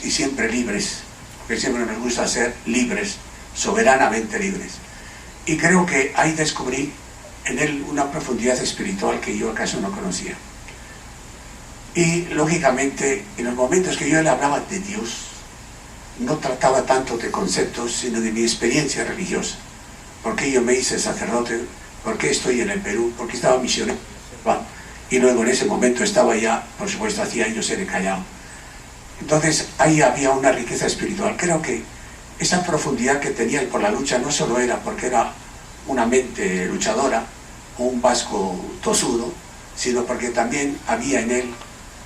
y siempre libres, porque siempre nos gusta ser libres, soberanamente libres. Y creo que ahí descubrí en él una profundidad espiritual que yo acaso no conocía. Y lógicamente, en los momentos que yo le hablaba de Dios, no trataba tanto de conceptos, sino de mi experiencia religiosa. ¿Por qué yo me hice sacerdote? ¿Por qué estoy en el Perú? ¿Por qué estaba misionero? Y luego en ese momento estaba ya, por supuesto, hacía años en el Callao. Entonces ahí había una riqueza espiritual. Creo que esa profundidad que tenía él por la lucha no solo era porque era una mente luchadora o un vasco tosudo, sino porque también había en él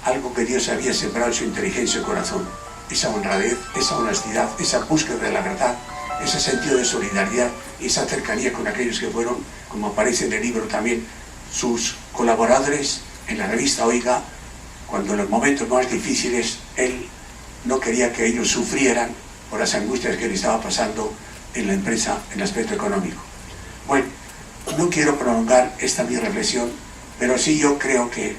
algo que Dios había sembrado en su inteligencia y corazón. Esa honradez, esa honestidad, esa búsqueda de la verdad, ese sentido de solidaridad y esa cercanía con aquellos que fueron, como aparece en el libro también, sus colaboradores en la revista Oiga, cuando en los momentos más difíciles él no quería que ellos sufrieran por las angustias que le estaba pasando en la empresa en el aspecto económico. Bueno, no quiero prolongar esta mi reflexión, pero sí yo creo que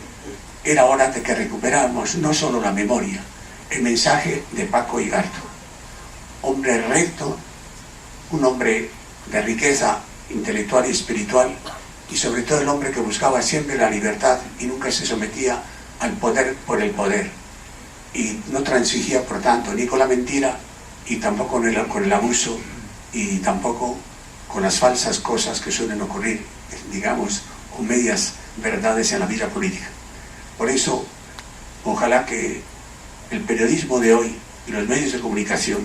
era hora de que recuperáramos no solo la memoria, el mensaje de Paco Igarto, hombre recto, un hombre de riqueza intelectual y espiritual, y sobre todo el hombre que buscaba siempre la libertad y nunca se sometía al poder por el poder, y no transigía por tanto ni con la mentira y tampoco con el abuso y tampoco con las falsas cosas que suelen ocurrir, digamos, con medias verdades en la vida política. Por eso, ojalá que el periodismo de hoy y los medios de comunicación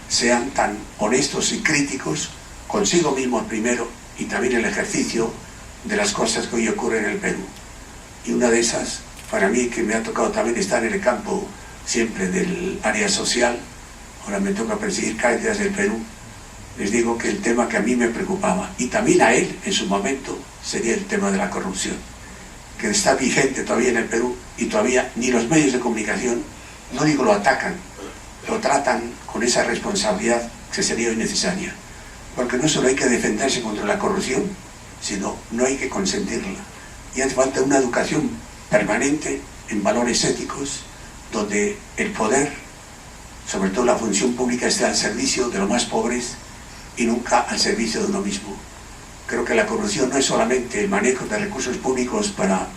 sean tan honestos y críticos consigo mismos primero y también el ejercicio de las cosas que hoy ocurren en el Perú. Y una de esas, para mí, que me ha tocado también estar en el campo siempre del área social, ahora me toca presidir Cáritas del Perú, les digo que el tema que a mí me preocupaba, y también a él en su momento, sería el tema de la corrupción, que está vigente todavía en el Perú y todavía ni los medios de comunicación, no digo lo atacan, lo tratan con esa responsabilidad que sería innecesaria, porque no solo hay que defenderse contra la corrupción, sino no hay que consentirla, y hace falta una educación permanente en valores éticos, donde el poder, sobre todo la función pública, esté al servicio de los más pobres y nunca al servicio de uno mismo. Creo que la corrupción no es solamente el manejo de recursos públicos para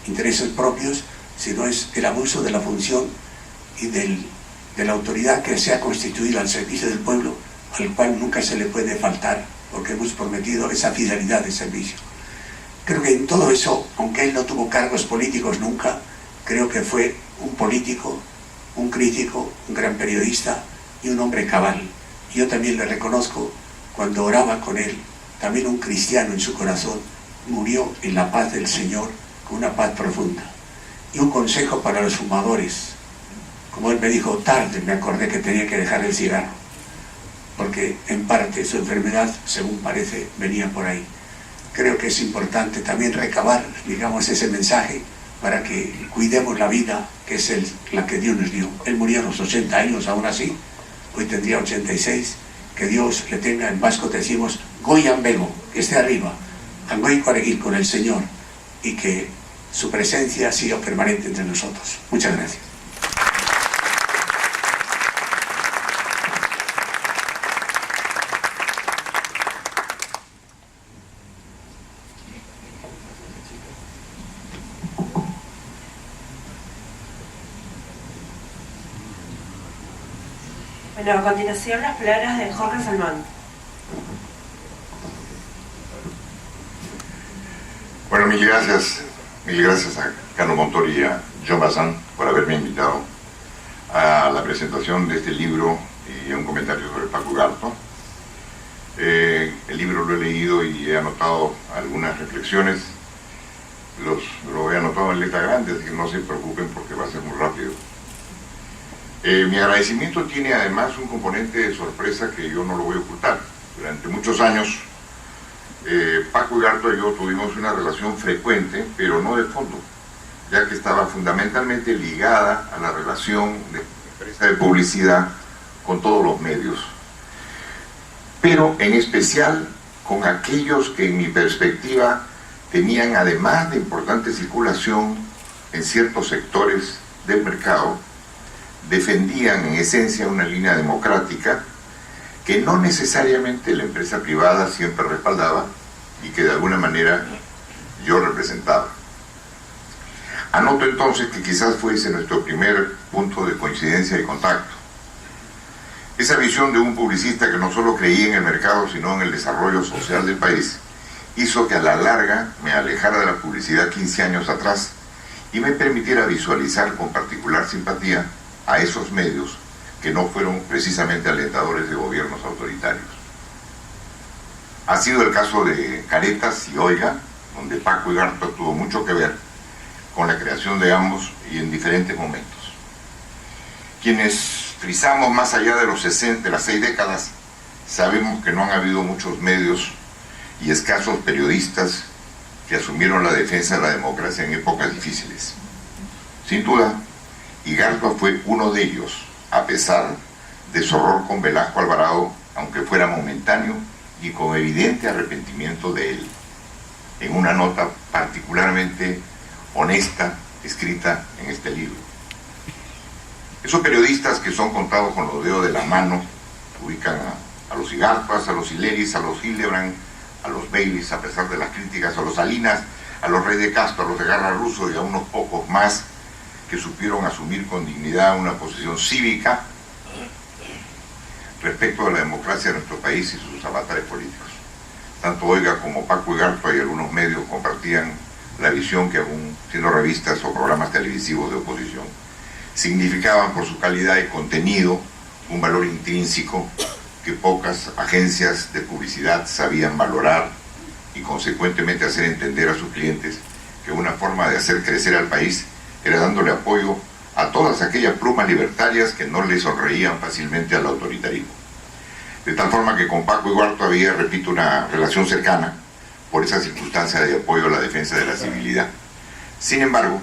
intereses propios, sino es el abuso de la función y de la autoridad que se ha constituido al servicio del pueblo, al cual nunca se le puede faltar, porque hemos prometido esa fidelidad de servicio. Creo que en todo eso, aunque él no tuvo cargos políticos nunca, creo que fue un político, un crítico, un gran periodista y un hombre cabal. Yo también le reconozco, cuando oraba con él, también un cristiano en su corazón, murió en la paz del Señor, con una paz profunda. Y un consejo para los fumadores, como él me dijo, tarde me acordé que tenía que dejar el cigarro, porque en parte su enfermedad, según parece, venía por ahí. Creo que es importante también recabar, digamos, ese mensaje para que cuidemos la vida, que es la que Dios nos dio. Él murió a los 80 años, aún así, hoy tendría 86, que Dios le tenga, en vasco te decimos, Goyan Bego, que esté arriba, Angoy Coaregil con el Señor, y que su presencia siga permanente entre nosotros. Muchas gracias. Bueno, a continuación las palabras de Jorge Salmán. Bueno, mil gracias a Carlos Montori y a John Bazán por haberme invitado a la presentación de este libro y a un comentario sobre Paco Igarto. El libro lo he leído y he anotado algunas reflexiones, lo he anotado en letra grande, así que no se preocupen porque va a ser muy rápido. Mi agradecimiento tiene además un componente de sorpresa que yo no lo voy a ocultar. Durante muchos años, Paco Igarto y yo tuvimos una relación frecuente, pero no de fondo, ya que estaba fundamentalmente ligada a la relación de empresa de publicidad con todos los medios, pero en especial con aquellos que en mi perspectiva tenían, además de importante circulación en ciertos sectores del mercado, defendían en esencia una línea democrática que no necesariamente la empresa privada siempre respaldaba y que de alguna manera yo representaba. Anoto entonces que quizás fuese nuestro primer punto de coincidencia y contacto. Esa visión de un publicista que no solo creía en el mercado, sino en el desarrollo social del país, hizo que a la larga me alejara de la publicidad 15 años atrás y me permitiera visualizar con particular simpatía a esos medios que no fueron precisamente alentadores de gobiernos autoritarios. Ha sido el caso de Caretas y Oiga, donde Paco Igartua tuvo mucho que ver con la creación de ambos y en diferentes momentos. Quienes frisamos más allá de de las 6 décadas, sabemos que no han habido muchos medios y escasos periodistas que asumieron la defensa de la democracia en épocas difíciles. Sin duda, Igartua fue uno de ellos, a pesar de su horror con Velasco Alvarado, aunque fuera momentáneo y con evidente arrepentimiento de él, en una nota particularmente honesta escrita en este libro. Esos periodistas que son contados con los dedos de la mano ubican a los Igartuas, a los Hileris, a los Hildebrand, a los Baileys, a pesar de las críticas, a los Salinas, a los Rey de Castro, a los de Garra Russo y a unos pocos más que supieron asumir con dignidad una posición cívica respecto de la democracia de nuestro país y sus avatares políticos. Tanto Oiga como Paco Igartua y algunos medios compartían la visión que, aún siendo revistas o programas televisivos de oposición, significaban por su calidad y contenido un valor intrínseco que pocas agencias de publicidad sabían valorar y consecuentemente hacer entender a sus clientes que una forma de hacer crecer al país era dándole apoyo a todas aquellas plumas libertarias que no le sonreían fácilmente al autoritarismo. De tal forma que con Paco Igartua había, repito, una relación cercana por esa circunstancia de apoyo a la defensa de la civilidad. Sin embargo,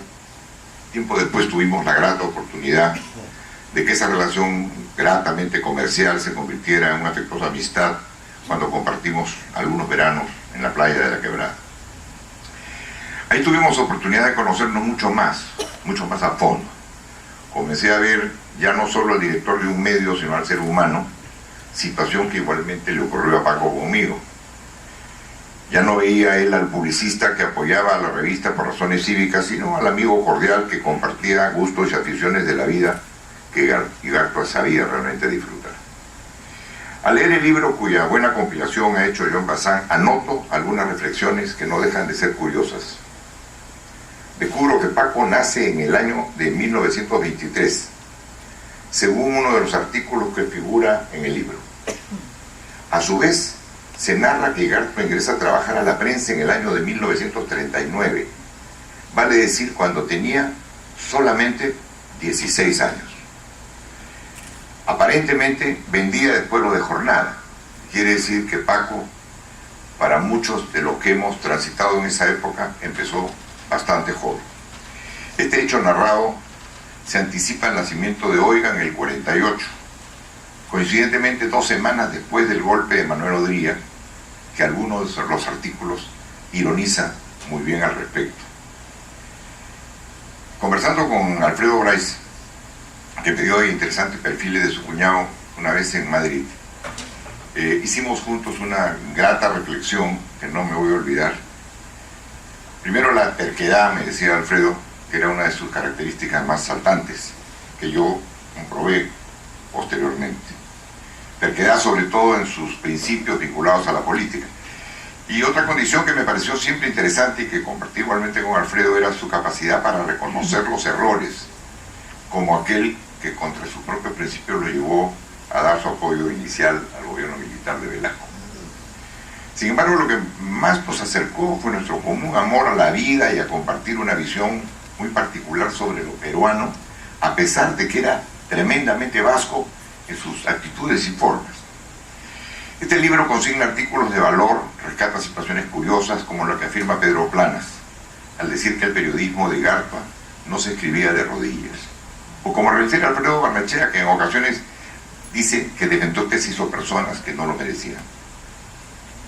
tiempo después tuvimos la grata oportunidad de que esa relación gratamente comercial se convirtiera en una afectuosa amistad cuando compartimos algunos veranos en la playa de la Quebrada. Ahí tuvimos oportunidad de conocernos mucho más a fondo. Comencé a ver ya no solo al director de un medio, sino al ser humano, situación que igualmente le ocurrió a Paco conmigo. Ya no veía él al publicista que apoyaba a la revista por razones cívicas, sino al amigo cordial que compartía gustos y aficiones de la vida que Igartua sabía realmente disfrutar. Al leer el libro, cuya buena compilación ha hecho John Bazán, anoto algunas reflexiones que no dejan de ser curiosas. Descubro que Paco nace en el año de 1923, según uno de los artículos que figura en el libro. A su vez, se narra que Igartua ingresa a trabajar a la prensa en el año de 1939, vale decir cuando tenía solamente 16 años. Aparentemente vendía de pueblo de jornada, quiere decir que Paco, para muchos de los que hemos transitado en esa época, empezó bastante joven. Este hecho narrado se anticipa el nacimiento de Oiga en el 48, coincidentemente 2 semanas después del golpe de Manuel Odría, que algunos de los artículos ironizan muy bien al respecto. Conversando con Alfredo Bryce, que me dio interesantes perfiles de su cuñado una vez en Madrid, hicimos juntos una grata reflexión que no me voy a olvidar. Primero, la terquedad, me decía Alfredo, que era una de sus características más saltantes, que yo comprobé posteriormente. Terquedad sobre todo en sus principios vinculados a la política. Y otra condición que me pareció siempre interesante y que compartí igualmente con Alfredo era su capacidad para reconocer los errores, como aquel que contra sus propios principios lo llevó a dar su apoyo inicial al gobierno militar de Velasco. Sin embargo, lo que más nos acercó fue nuestro común amor a la vida y a compartir una visión muy particular sobre lo peruano, a pesar de que era tremendamente vasco en sus actitudes y formas. Este libro consigna artículos de valor, rescata situaciones curiosas como la que afirma Pedro Planas, al decir que el periodismo de Igartua no se escribía de rodillas. O como refiere Alfredo Barnechea, que en ocasiones dice que defendió tesis o personas que no lo merecían.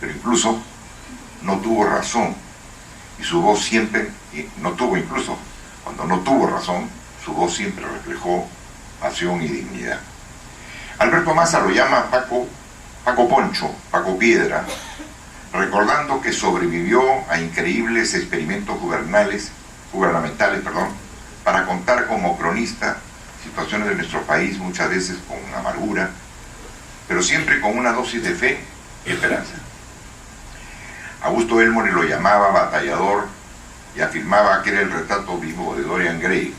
Pero incluso no tuvo razón, y su voz siempre, cuando no tuvo razón, su voz siempre reflejó pasión y dignidad. Alberto Massa lo llama Paco Poncho, Paco Piedra, recordando que sobrevivió a increíbles experimentos gubernamentales, para contar como cronista situaciones de nuestro país, muchas veces con amargura, pero siempre con una dosis de fe y esperanza. Augusto Elmore lo llamaba batallador y afirmaba que era el retrato vivo de Dorian Gray,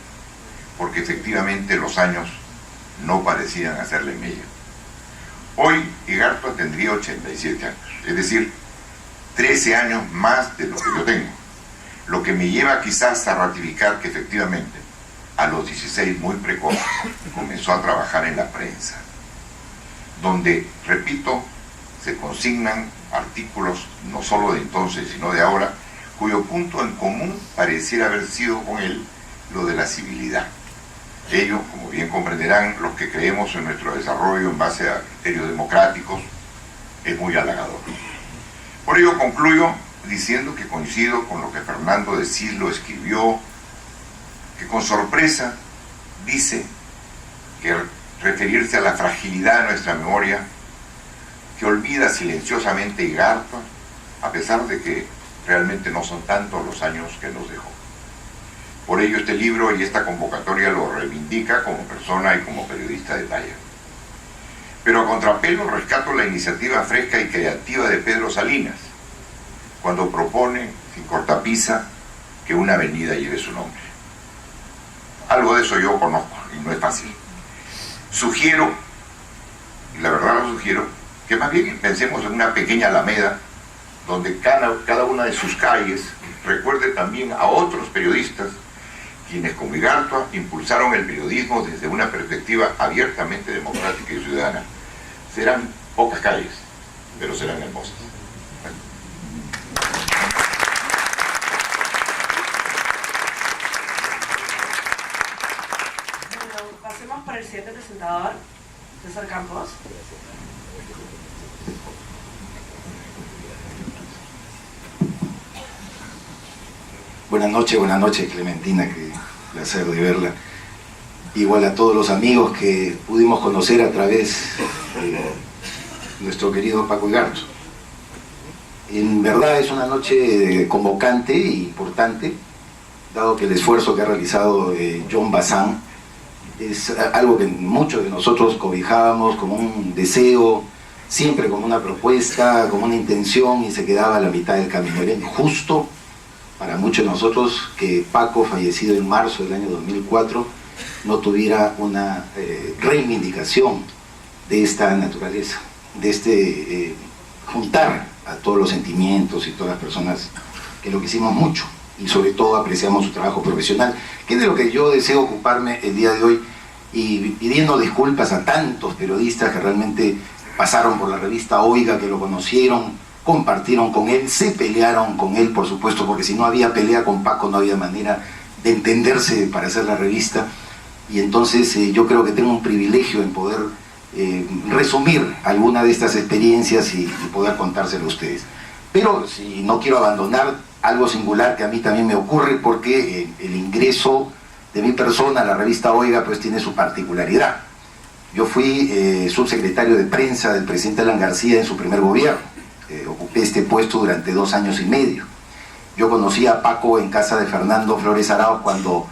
porque efectivamente los años no parecían hacerle mella. Hoy Igartua tendría 87 años, es decir, 13 años más de lo que yo tengo, lo que me lleva quizás a ratificar que efectivamente a los 16, muy precoz, comenzó a trabajar en la prensa, donde, repito, se consignan artículos no solo de entonces, sino de ahora, cuyo punto en común pareciera haber sido con él lo de la civilidad. Ello, como bien comprenderán, los que creemos en nuestro desarrollo en base a criterios democráticos, es muy halagador. Por ello concluyo diciendo que coincido con lo que Fernando de Cislo escribió, que con sorpresa dice que referirse a la fragilidad de nuestra memoria, que olvida silenciosamente Igartua, a pesar de que realmente no son tantos los años que nos dejó. Por ello este libro y esta convocatoria lo reivindica como persona y como periodista de talla. Pero a contrapelo rescato la iniciativa fresca y creativa de Pedro Salinas, cuando propone, sin cortapisa, que una avenida lleve su nombre. Algo de eso yo conozco y no es fácil. Sugiero, y la verdad lo sugiero, que más bien pensemos en una pequeña alameda donde cada una de sus calles recuerde también a otros periodistas quienes como Igartua impulsaron el periodismo desde una perspectiva abiertamente democrática y ciudadana. Serán pocas calles, pero serán hermosas. Bueno, pasemos por el siguiente presentador, César Campos. Buenas noches Clementina, qué placer de verla. Igual a todos los amigos que pudimos conocer a través de nuestro querido Paco Igartua. En verdad es una noche convocante e importante, dado que el esfuerzo que ha realizado John Bazán es algo que muchos de nosotros cobijábamos como un deseo, siempre como una propuesta, como una intención, y se quedaba a la mitad del camino. Era injusto para muchos de nosotros que Paco, fallecido en marzo del año 2004, no tuviera una reivindicación de esta naturaleza, de juntar a todos los sentimientos y todas las personas que lo quisimos mucho y sobre todo apreciamos su trabajo profesional, que es de lo que yo deseo ocuparme el día de hoy, y pidiendo disculpas a tantos periodistas que realmente pasaron por la revista Oiga, que lo conocieron, compartieron con él, se pelearon con él, por supuesto, porque si no había pelea con Paco no había manera de entenderse para hacer la revista. Y entonces yo creo que tengo un privilegio en poder resumir alguna de estas experiencias y poder contárselo a ustedes. Pero si no quiero abandonar algo singular que a mí también me ocurre, porque el ingreso de mi persona a la revista Oiga pues tiene su particularidad. Yo fui subsecretario de prensa del presidente Alan García en su primer gobierno. Ocupé este puesto durante 2 años y medio. Yo conocí a Paco en casa de Fernando Flores Arauz cuando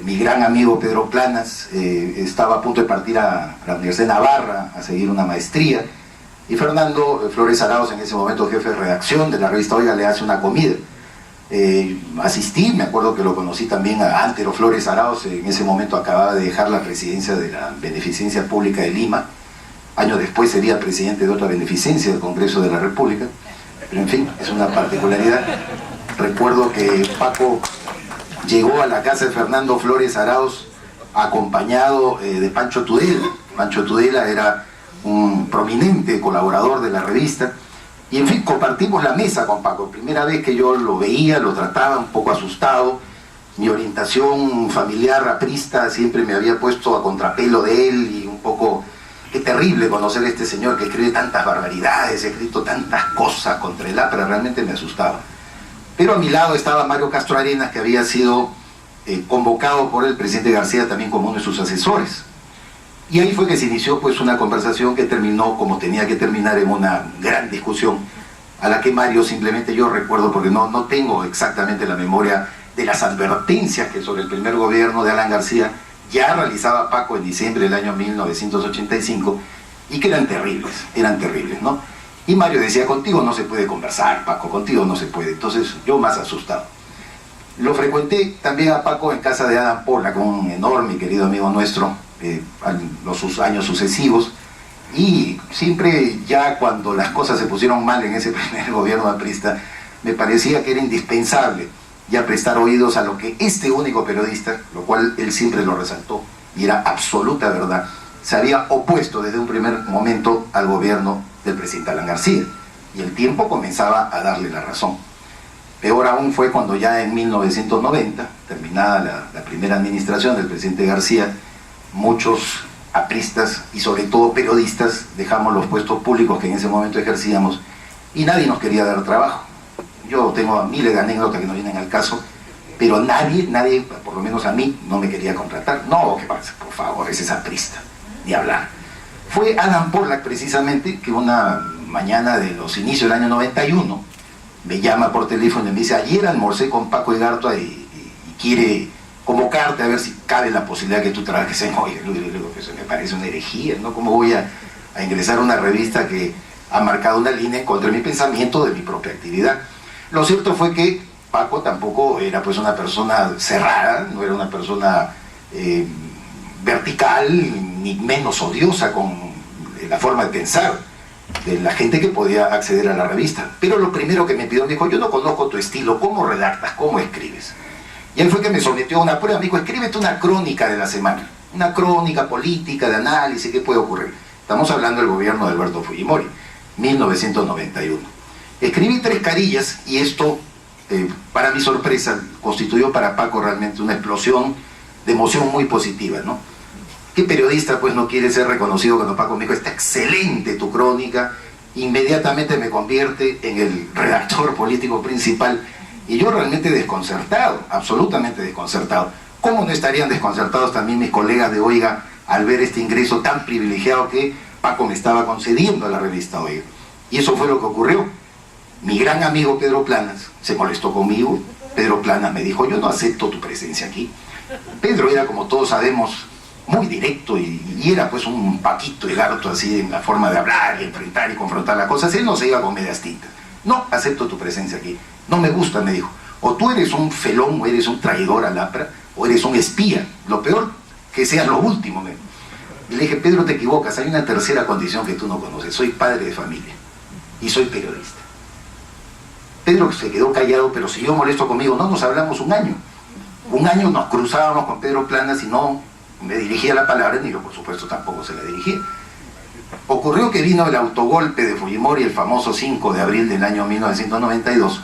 mi gran amigo Pedro Planas estaba a punto de partir a la Universidad de Navarra a seguir una maestría, y Fernando Flores Arauz, en ese momento jefe de redacción de la revista Oiga, le hace una comida. Asistí, me acuerdo que lo conocí también a Antero Flores Arauz, en ese momento acababa de dejar la presidencia de la Beneficencia Pública de Lima. Años después sería presidente de otra beneficencia del Congreso de la República, pero en fin, es una particularidad. Recuerdo que Paco llegó a la casa de Fernando Flores Arauz acompañado de Pancho Tudela. Pancho Tudela era un prominente colaborador de la revista, y en fin, compartimos la mesa con Paco. Primera vez que yo lo veía, lo trataba un poco asustado. Mi orientación familiar aprista siempre me había puesto a contrapelo de él, y un poco... Qué terrible conocer a este señor que escribe tantas barbaridades, ha escrito tantas cosas contra el APRA, realmente me asustaba. Pero a mi lado estaba Mario Castro Arenas, que había sido convocado por el presidente García también como uno de sus asesores. Y ahí fue que se inició pues una conversación que terminó como tenía que terminar, en una gran discusión a la que Mario, simplemente yo recuerdo, porque no tengo exactamente la memoria de las advertencias que sobre el primer gobierno de Alan García ya realizaba Paco en diciembre del año 1985, y que eran terribles, ¿no? Y Mario decía: contigo no se puede conversar, Paco, contigo no se puede. Entonces yo más asustado. Lo frecuenté también a Paco en casa de Adam Pollack, un enorme y querido amigo nuestro, sus años sucesivos, y siempre, ya cuando las cosas se pusieron mal en ese primer gobierno aprista, me parecía que era indispensable ya prestar oídos a lo que este único periodista, lo cual él siempre lo resaltó, y era absoluta verdad, se había opuesto desde un primer momento al gobierno del presidente Alan García, y el tiempo comenzaba a darle la razón. Peor aún fue cuando ya en 1990, terminada la primera administración del presidente García, muchos apristas y sobre todo periodistas dejamos los puestos públicos que en ese momento ejercíamos, y nadie nos quería dar trabajo. Yo tengo miles de anécdotas que no vienen al caso, pero nadie, por lo menos a mí, no me quería contratar. No, ¿qué pasa? Por favor, ese es aprista, ni hablar. Fue Adam Pollack precisamente que una mañana de los inicios del año 91 me llama por teléfono y me dice: ayer almorcé con Paco Igartua y quiere convocarte a ver si cabe la posibilidad que tú trabajes en hoy. Le digo: eso me parece una herejía, ¿no? ¿Cómo voy a ingresar a una revista que ha marcado una línea en contra de mi pensamiento, de mi propia actividad? Lo cierto fue que Paco tampoco era pues una persona cerrada, no era una persona vertical, ni menos odiosa con la forma de pensar de la gente que podía acceder a la revista. Pero lo primero que me pidió, me dijo: yo no conozco tu estilo, ¿cómo redactas? ¿Cómo escribes? Y él fue que me sometió a una prueba. Me dijo: escríbete una crónica de la semana, una crónica política de análisis, ¿qué puede ocurrir? Estamos hablando del gobierno de Alberto Fujimori, 1991. Escribí 3 carillas y esto, para mi sorpresa, constituyó para Paco realmente una explosión de emoción muy positiva, ¿no? ¿Qué periodista pues no quiere ser reconocido? Cuando Paco me dijo: está excelente tu crónica, inmediatamente me convierte en el redactor político principal, y yo realmente desconcertado, absolutamente desconcertado. ¿Cómo no estarían desconcertados también mis colegas de Oiga al ver este ingreso tan privilegiado que Paco me estaba concediendo a la revista Oiga? Y eso fue lo que ocurrió. Mi gran amigo Pedro Planas se molestó conmigo. Pedro Planas me dijo: yo no acepto tu presencia aquí. Pedro era, como todos sabemos, muy directo y era pues un Paquito Igartua así en la forma de hablar y enfrentar y confrontar las cosas. Él no se iba con medias tintas. No acepto tu presencia aquí, no me gusta, me dijo. O tú eres un felón, o eres un traidor al APRA, o eres un espía. Lo peor, que seas lo último. Y le dije: Pedro, te equivocas, hay una tercera condición que tú no conoces. Soy padre de familia y soy periodista. Pedro se quedó callado, pero siguió molesto conmigo. No nos hablamos un año. Un año nos cruzábamos con Pedro Planas y no me dirigía la palabra, ni yo por supuesto tampoco se la dirigía. Ocurrió que vino el autogolpe de Fujimori, el famoso 5 de abril del año 1992,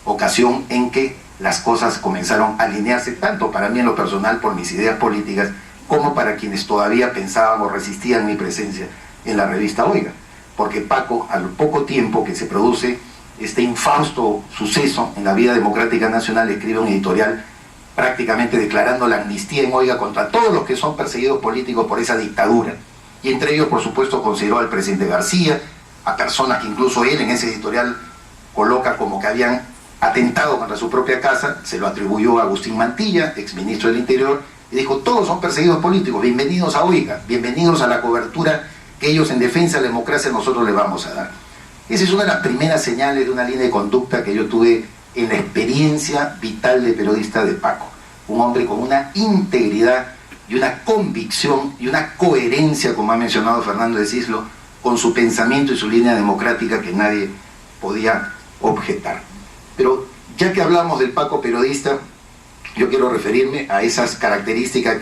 ocasión en que las cosas comenzaron a alinearse, tanto para mí en lo personal por mis ideas políticas, como para quienes todavía pensaban o resistían mi presencia en la revista Oiga. Porque Paco, al poco tiempo que se produce este infausto suceso en la vida democrática nacional, escribe un editorial prácticamente declarando la amnistía en Oiga contra todos los que son perseguidos políticos por esa dictadura, y entre ellos por supuesto consideró al presidente García, a personas que incluso él en ese editorial coloca como que habían atentado contra su propia casa. Se lo atribuyó a Agustín Mantilla, exministro del Interior, y dijo: todos son perseguidos políticos, bienvenidos a Oiga, bienvenidos a la cobertura que ellos en defensa de la democracia nosotros les vamos a dar. Esa es una de las primeras señales de una línea de conducta que yo tuve en la experiencia vital de periodista de Paco. Un hombre con una integridad y una convicción y una coherencia, como ha mencionado Fernando de Cislo, con su pensamiento y su línea democrática que nadie podía objetar. Pero ya que hablamos del Paco periodista, yo quiero referirme a esas características